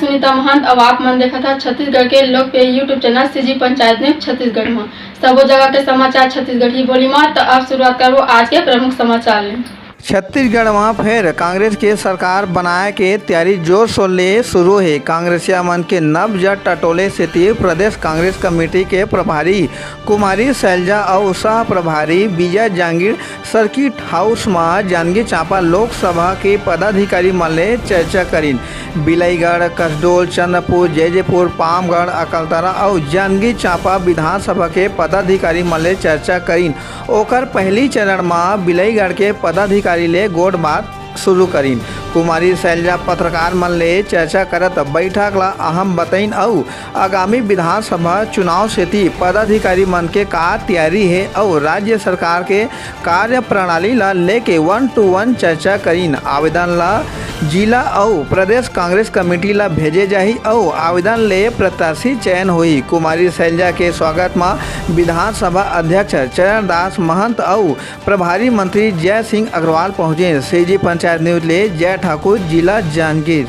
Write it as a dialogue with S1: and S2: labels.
S1: सुनीता महंत। अब आप मन देखा था छत्तीसगढ़ के लोकप्रिय यूट्यूब चैनल सीजी पंचायत में छत्तीसगढ़ में सबो जगह के समाचार छत्तीसगढ़ ही बोली में। तो अब शुरुआत करो आज के प्रमुख समाचार ले।
S2: छत्तीसगढ़ में फिर कांग्रेस के सरकार बनाए के तैयारी जोर शोर ले शुरू है। कांग्रेसिया मन के नवजट टटोले से प्रदेश कांग्रेस कमेटी के प्रभारी कुमारी शैलजा और सह प्रभारी विजय जांगीर सर्किट हाउस में जांजगीर चांपा लोकसभा के पदाधिकारी मन ले चर्चा करीन। बिलाईगढ़, कसडोल, चंद्रपुर, जैजैपुर, पामगढ़, अकलतरा और जांजगीर चांपा विधानसभा के पदाधिकारी मन ले चर्चा करीन। ओकर पहली चरण में बिलाईगढ़ के पदाधिकारी ले गोट बात शुरू करीन। कुमारी शैलजा पत्रकार मन ले चर्चा करत बैठक ला अहम बताइन और आगामी विधानसभा चुनाव से पदाधिकारी मन के का तैयारी है और राज्य सरकार के कार्य प्रणाली ला लेके 1-to-1 चर्चा करीन। आवेदन ला जिला और प्रदेश कांग्रेस कमेटी ला भेजे जाही और आवेदन ले प्रत्याशी चयन हुई। कुमारी शैलजा के स्वागत में विधानसभा अध्यक्ष चरणदास महंत और प्रभारी मंत्री जय सिंह अग्रवाल पहुँचे। सीजी पंचायत न्यूज ले जय ठाकुर, जिला जांजगीर।